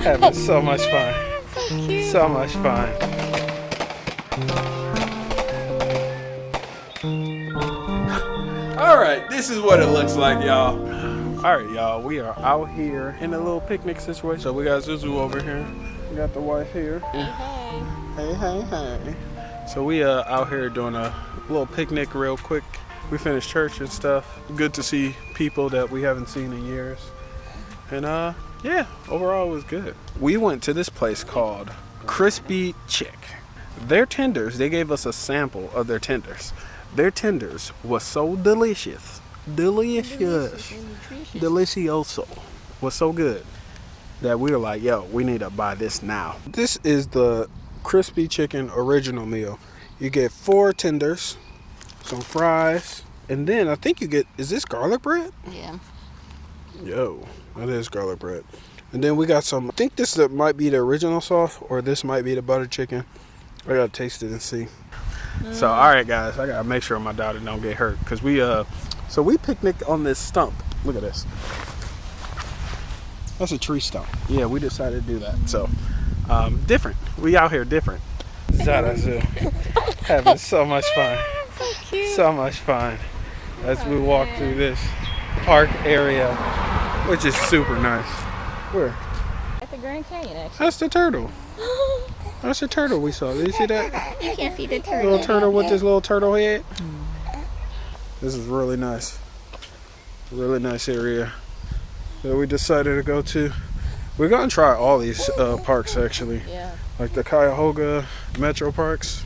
Having so much fun. So much fun. Alright, this is what it looks like, y'all. Alright, y'all, we are out here in a little picnic situation. So we got Zuzu over here. We got the wife here. Hey. So we out here doing a little picnic real quick. We finished church and stuff. Good to see people that we haven't seen in years. And yeah, overall it was good. We went to this place called Crispy Chick. Their tenders, they gave us a sample of their tenders. Their tenders was so delicious. Delicioso. Was so good that we were like, yo, we need to buy this now. This is the crispy chicken original meal. You get 4 tenders, some fries, and then I think you get, is this garlic bread? Yeah. Yo, that is garlic bread. And then we got some, I think this might be the original sauce, or this might be the butter chicken. I gotta taste it and see. So, all right, guys, I gotta make sure my daughter don't get hurt, because we picnicked on this stump. Look at this. That's a tree stump. Yeah, we decided to do that. So, different. We out here different. Zara Zoo, having so much fun. So much fun as we walk through this park area, which is super nice. Where? At the Grand Canyon, actually. That's the turtle. That's the turtle we saw. Did you see that? You can't see the turtle. Little turtle with this little turtle head. This is really nice. Really nice area that we decided to go to. We're gonna try all these parks actually. Yeah. Like the Cuyahoga Metro Parks,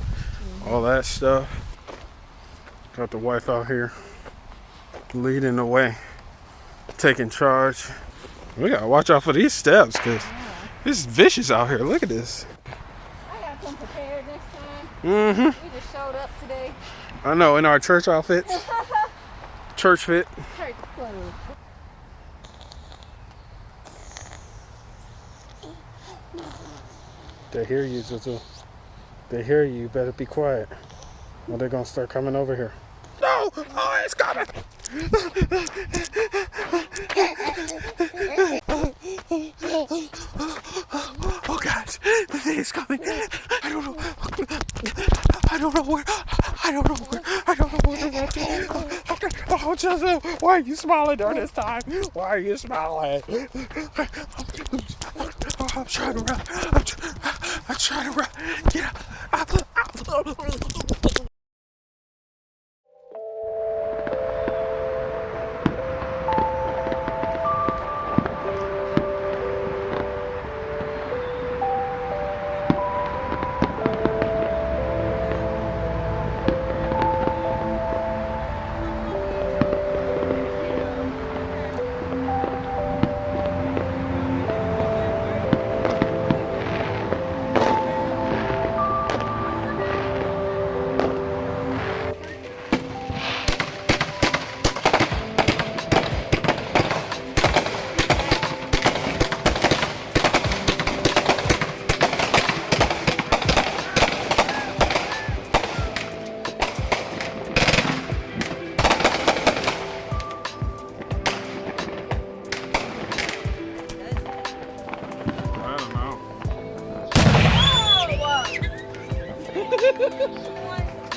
all that stuff. Got the wife out here leading the way, taking charge. We gotta watch out for these steps because it's vicious out here. Look at this. I got some prepared next time. Mm-hmm. We just showed up today. I know, in our church outfits. Church fit. Church clothes. They hear you, Zuzu. They hear you. You better be quiet. Or they're gonna start coming over here. No! Oh, it's coming! Oh, guys, the thing is coming. I don't know. I don't know where. Oh, Zuzu, why are you smiling during this time? Why are you smiling? Oh, I'm trying to run. I'm trying to run. Get up.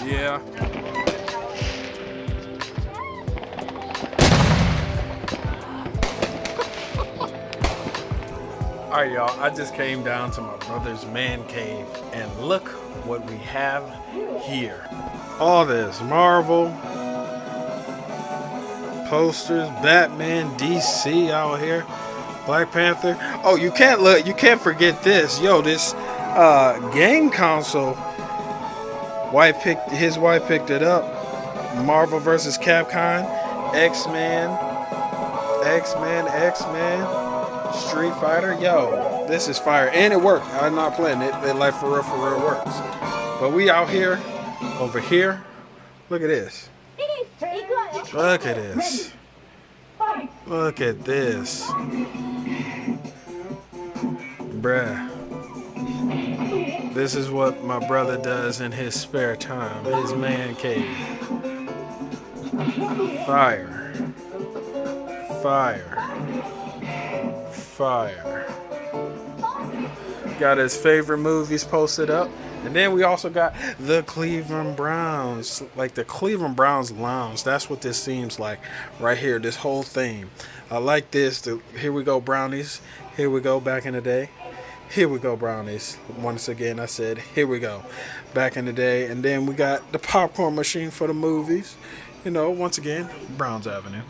Yeah. Alright, y'all, I just came down to my brother's man cave and look what we have here. All this Marvel posters, Batman, DC out here, Black Panther. Oh, you can't forget this. Yo, this game console. His wife picked it up. Marvel vs. Capcom, X-Men, Street Fighter. Yo, this is fire. And it worked. I'm not playing it. It like for real works. But we out here, over here. Look at this. Look at this. Look at this. Bruh. This is what my brother does in his spare time, his man cave. Fire. Fire. Fire. Got his favorite movies posted up. And then we also got the Cleveland Browns, like the Cleveland Browns lounge. That's what this seems like right here, this whole theme. I like this. Here we go, Brownies. Here we go, back in the day. Here we go, Brownies. Once again, I said, here we go, back in the day. And then we got the popcorn machine for the movies. You know, once again, Browns Avenue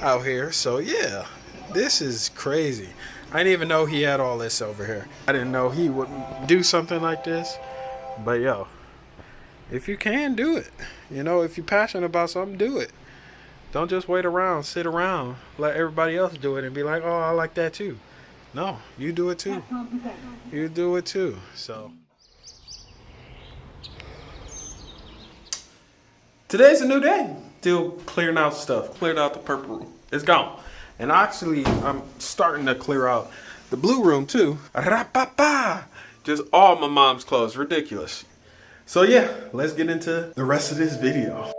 out here. So, yeah, this is crazy. I didn't even know he had all this over here. I didn't know he would do something like this. But, yo, if you can, do it. You know, if you're passionate about something, do it. Don't just wait around, sit around, let everybody else do it and be like, oh, I like that too. No, you do it too. You do it too. So today's a new day. Still clearing out stuff. Cleared out the purple room. It's gone. And actually, I'm starting to clear out the blue room too. Ra-pa-pa! Just all my mom's clothes. Ridiculous. So yeah, let's get into the rest of this video.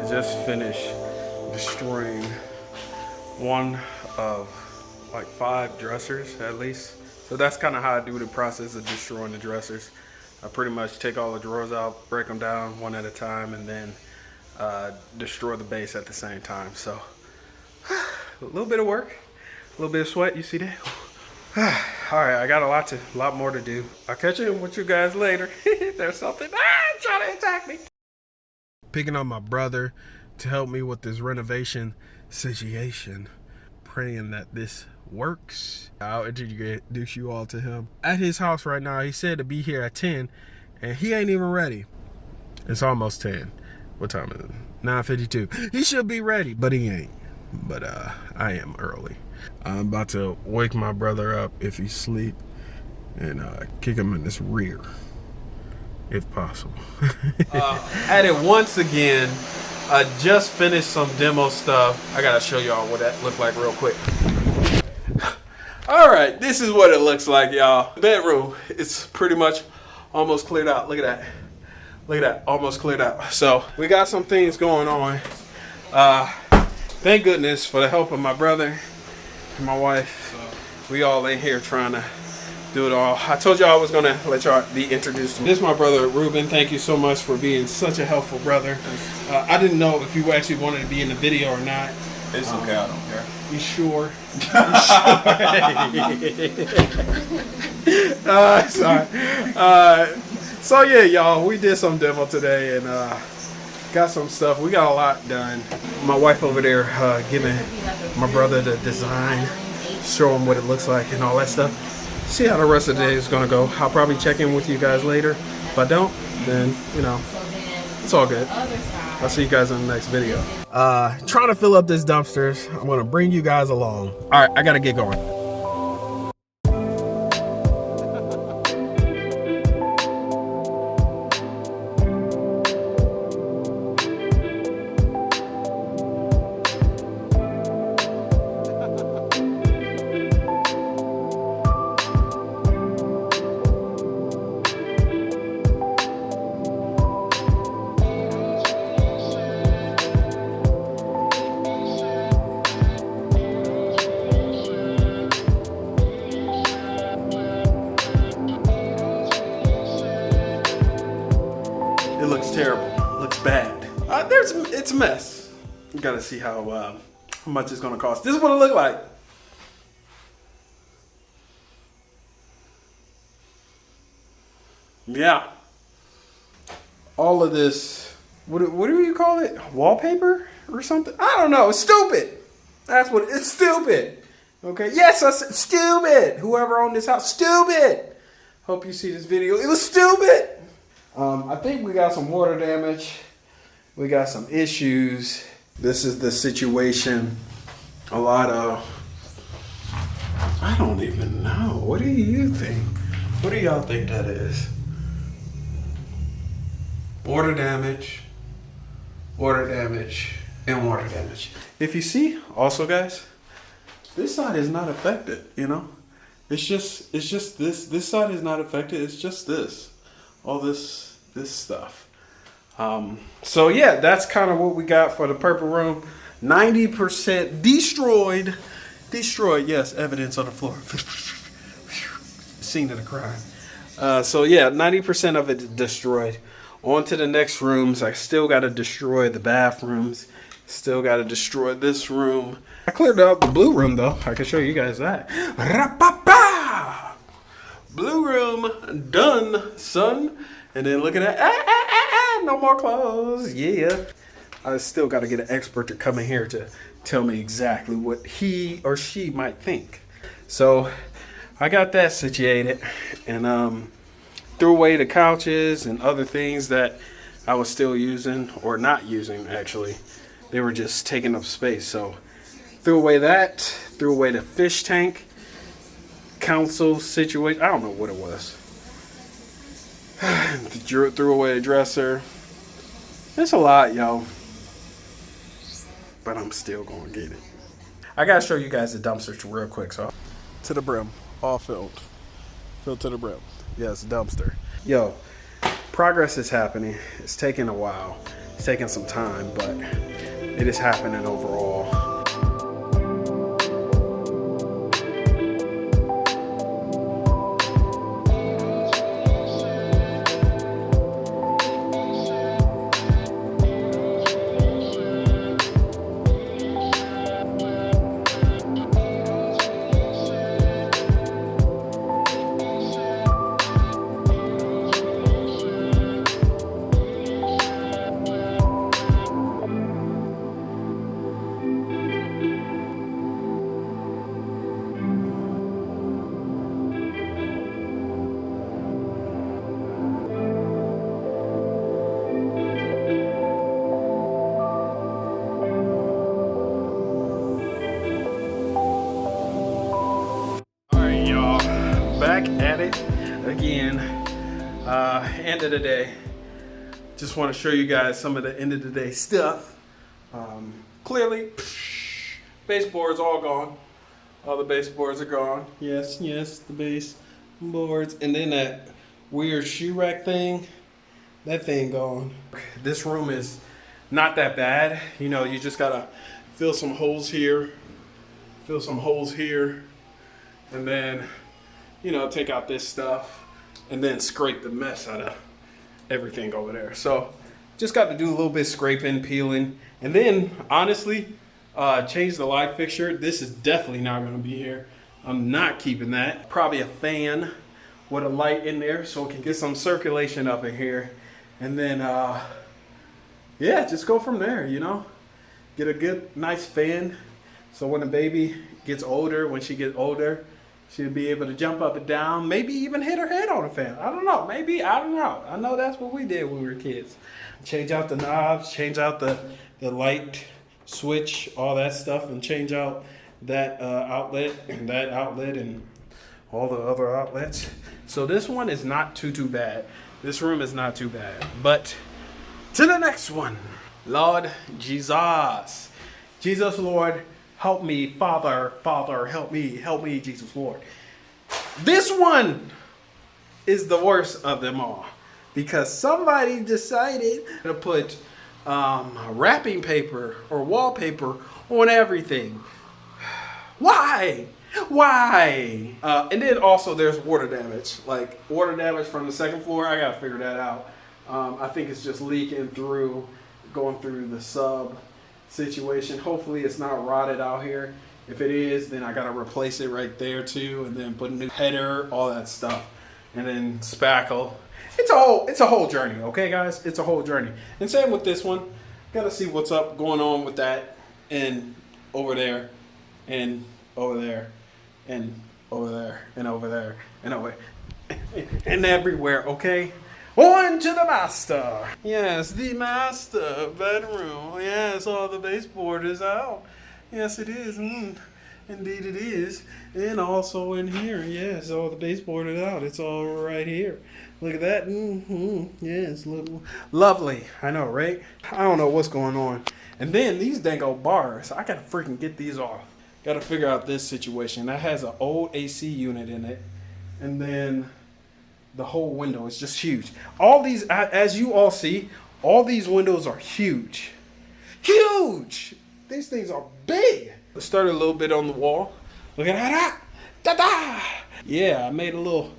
Just finished destroying one of like 5 dressers at least. So that's kind of how I do the process of destroying the dressers. I pretty much take all the drawers out, break them down one at a time, and then destroy the base at the same time. So a little bit of work, a little bit of sweat, you see that? All right, I got a lot more to do. I'll catch you with you guys later. There's something trying to attack me. Picking up my brother to help me with this renovation situation, praying that this works. I'll introduce you all to him at his house right now. He said to be here at 10 and he ain't even ready. It's almost 10. What time is it? 9:52. He should be ready, but he ain't. But I am early. I'm about to wake my brother up if he's asleep and kick him in his rear, if possible. At it once again. I just finished some demo stuff. I gotta show y'all what that looked like real quick. All right, this is what it looks like, y'all. The bedroom, it's pretty much almost cleared out. Look at that. Look at that, almost cleared out. So we got some things going on. Thank goodness for the help of my brother and my wife. We all in here trying to do it all. I told y'all I was gonna let y'all be introduced to me. This is my brother Ruben. Thank you so much for being such a helpful brother. I didn't know if you actually wanted to be in the video or not. It's okay, I don't care. You sure? Sorry. So yeah, y'all, we did some demo today and got some stuff. We got a lot done. My wife over there giving my brother the design, show him what it looks like and all that stuff. See how the rest of the day is gonna go. I'll probably check in with you guys later. If I don't, then you know, it's all good. I'll see you guys in the next video. Trying to fill up this dumpsters. I'm gonna bring you guys along. All right, I gotta get going. It looks terrible. It looks bad. It's a mess. You gotta see how much it's gonna cost. This is what it looked like. Yeah. All of this. What do you call it? Wallpaper or something? I don't know. It's stupid. That's what it's stupid. Okay. Yes, I said stupid. Whoever owned this house, stupid. Hope you see this video. It was stupid. I think we got some water damage. We got some issues. This is the situation. A lot of, I don't even know. What do you think? What do y'all think that is? Water damage. Water damage. and water damage. If you see, also guys, this side is not affected, you know? It's just this side is not affected. It's just this, all this stuff. So yeah, that's kind of what we got for the purple room. 90% destroyed. Yes, evidence on the floor. Scene of the crime. So yeah, 90% of it destroyed. On to the next rooms. I still got to destroy the bathrooms. Still got to destroy this room. I cleared out the blue room though. I can show you guys that. Ra-pa-pa! Blue room done, son. And then look at that. No more clothes. Yeah. I still got to get an expert to come in here to tell me exactly what he or she might think. So I got that situated and threw away the couches and other things that I was still using or not using actually. They were just taking up space. So threw away that, threw away the fish tank, council situation. I don't know what it was. Threw away the dresser. It's a lot, yo. But I'm still gonna get it. I gotta show you guys the dumpster real quick. So to the brim, all filled. Filled to the brim. Yes, dumpster. Yo, progress is happening. It's taking a while. It's taking some time, but it is happening overall. Back at it again. End of the day. Just want to show you guys some of the end of the day stuff. Clearly, baseboards all gone. All the baseboards are gone. Yes, the baseboards. And then that weird shoe rack thing, that thing gone. This room is not that bad. You know, you just gotta fill some holes here, and then, you know, take out this stuff and then scrape the mess out of everything over there. So just got to do a little bit of scraping, peeling, and then honestly, change the light fixture. This is definitely not going to be here. I'm not keeping that. Probably a fan with a light in there so it can get some circulation up in here. And then, yeah, just go from there, you know. Get a good, nice fan. So when the baby gets older, when she gets older, she'll be able to jump up and down, maybe even hit her head on the fan. I don't know. Maybe, I don't know. I know that's what we did when we were kids. Change out the knobs, change out the light switch, all that stuff, and change out that outlet and all the other outlets. So this one is not too bad. This room is not too bad. But to the next one. Lord Jesus. Jesus, Lord, help me, Father, help me, Jesus, Lord. This one is the worst of them all because somebody decided to put wrapping paper or wallpaper on everything. Why? And then also there's water damage, like water damage from the second floor. I gotta figure that out. I think it's just leaking through, going through the sub situation. Hopefully it's not rotted out here. If it is, then I gotta replace it right there too, and then put a new header, all that stuff, and then spackle. It's a whole journey, okay guys? It's a whole journey. And same with this one. Gotta see what's up going on with that, and over there, and over there, and over there, and over there, and over and everywhere, okay? On to the master. Yes, the master bedroom. Yes, all the baseboard is out. Yes, it is. Indeed it is. And also in here. Yes, all the baseboard is out. It's all right here. Look at that. Yes, lovely. I know, right? I don't know what's going on And then these dang old bars, I gotta freaking get these off. Gotta figure out this situation. That has an old AC unit in it. And then the whole window is just huge. All these, as you all see, all these windows are huge. Huge! These things are big. Let's start a little bit on the wall. Look at that. Da-da! Yeah, I made a little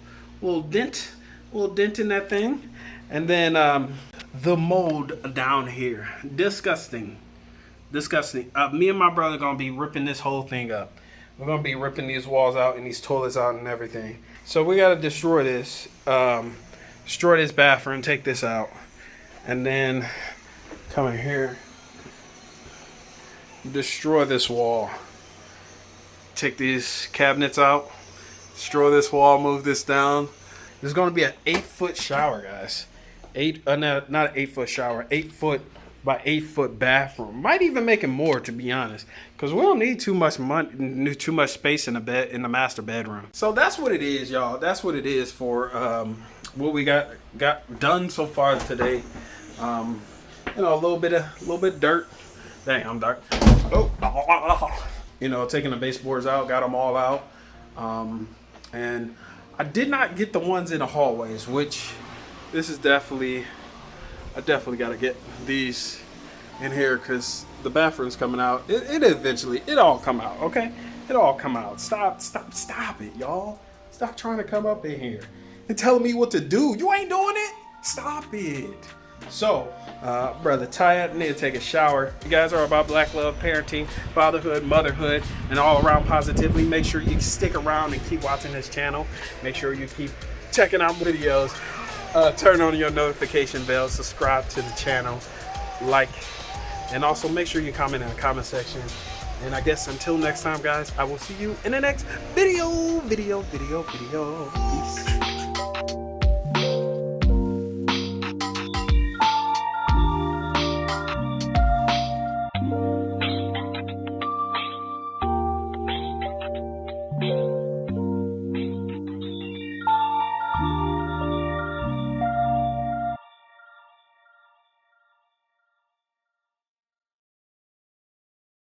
dent in that thing. And then the mold down here. Disgusting. Me and my brother gonna be ripping this whole thing up. We're gonna be ripping these walls out and these toilets out and everything. So we gotta destroy this. Destroy this bathroom, take this out. And then come in here. Destroy this wall. Take these cabinets out. Destroy this wall, move this down. There's gonna be an 8-foot shower, guys. Not an 8-foot shower, 8-foot by 8-foot bathroom. Might even make it more, to be honest, because we don't need too much money, too much space in the master bedroom. So that's what it is, y'all. That's what it is for what we got done so far today. You know, a little bit dirt. Dang, I'm dark. Oh, you know, taking the baseboards out, got them all out, and I did not get the ones in the hallways, which this is definitely. I definitely got to get these in here because the bathroom's coming out. It all come out, okay? It all come out. Stop it, y'all. Stop trying to come up in here and telling me what to do. You ain't doing it. Stop it. So, brother, tired, need to take a shower. You guys are about black love, parenting, fatherhood, motherhood, and all around positively. Make sure you stick around and keep watching this channel. Make sure you keep checking out videos. Turn on your notification bell, subscribe to the channel, like, and also make sure you comment in the comment section. And I guess until next time, guys, I will see you in the next video. Peace.